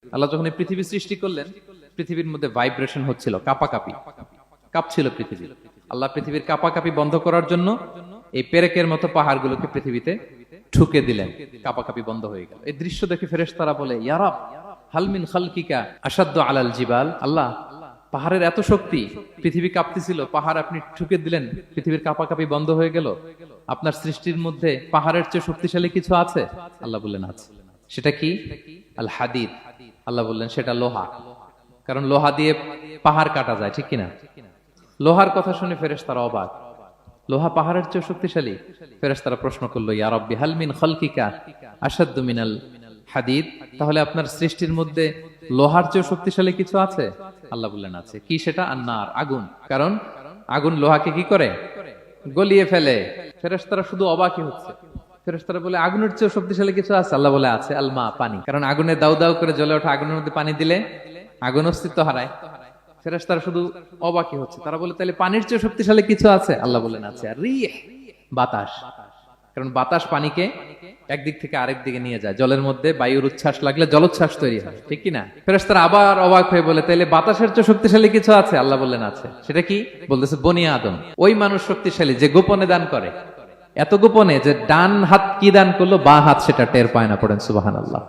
আল্লাহ যখন এই পৃথিবী সৃষ্টি করলেন, পৃথিবীর মধ্যে ভাইব্রেশন হচ্ছিল, কাঁপাকাঁপি, কাঁপছিল পৃথিবী। আল্লাহ পৃথিবীর কাঁপাকাঁপি বন্ধ করার জন্য এই পেরেকের মতো পাহাড়গুলোকে পৃথিবীতে ঠুকে দিলেন, কাঁপাকাঁপি বন্ধ হয়ে গেল। এই দৃশ্য দেখে ফেরেশতারা বলে, ইয়া রাব হালমিন খালকিকা আসাদ্দু আলাল জিবাল। আল্লাহ, পাহাড়ের এত শক্তি, পৃথিবী কাঁপতেছিল, পাহাড় আপনি ঠুকে দিলেন, পৃথিবীর কাঁপাকাঁপি বন্ধ হয়ে গেল। আপনার সৃষ্টির মধ্যে পাহাড়ের চেয়ে শক্তিশালী কিছু আছে? আল্লাহ বললেন আছে। সেটা কি? আল হাদিদ। আল্লাহ বললেন সেটা লোহা, কারণ লোহা দিয়ে পাহাড় কাটা যায়, ঠিক কিনা? লোহার কথা শুনে ফেরেশতারা অবাক, লোহা পাহাড়ের চেয়ে শক্তিশালী? ফেরেশতারা প্রশ্ন করলো, ইয়া রাব্বি হাল মিন খালকিকা আশাদ্দু মিনাল হাদিদ। তাহলে আপনার সৃষ্টির মধ্যে লোহার চেয়ে শক্তিশালী কিছু আছে? আল্লাহ বললেন আছে। কি সেটা? আন্নার, আগুন। কারণ আগুন লোহাকে কি করে? গলিয়ে ফেলে। ফেরেশতারা শুধু অবাকই হচ্ছে। ফেরেশতারা বলে, আগুনের চেয়ে শক্তিশালী কিছু আছে? আল্লাহ বলে আছে, আলমা, পানি। কারণ আগুনে দাউ দাউ করে জ্বলে ওঠা আগুনের মধ্যে পানি দিলে আগুন অস্তিত্ব হারায়। ফেরেশতারা শুধু অবাকই হচ্ছে। তারা বলে, তাহলে পানির চেয়ে শক্তিশালী কিছু আছে? আল্লাহ বলেন আছে। আর রিহ, বাতাস। কারণ বাতাস পানিকে একদিক থেকে আরেক দিকে নিয়ে যায়। জলের মধ্যে বায়ুর উচ্ছ্বাস লাগলে জলোচ্ছ্বাস তৈরি হয়, ঠিক কিনা? ফেরেশতারা আবার অবাক হয়ে বলে, তাহলে বাতাসের চেয়ে শক্তিশালী কিছু আছে? আল্লাহ বললেন আছে। সেটা কি? বলতেছে বনি আদম। ওই মানুষ শক্তিশালী যে গোপনে দান করে, এত গোপনে যে ডান হাত কি দান করলো, বাঁ হাত সেটা টের পায় না। পড়েন সুবহানাল্লাহ।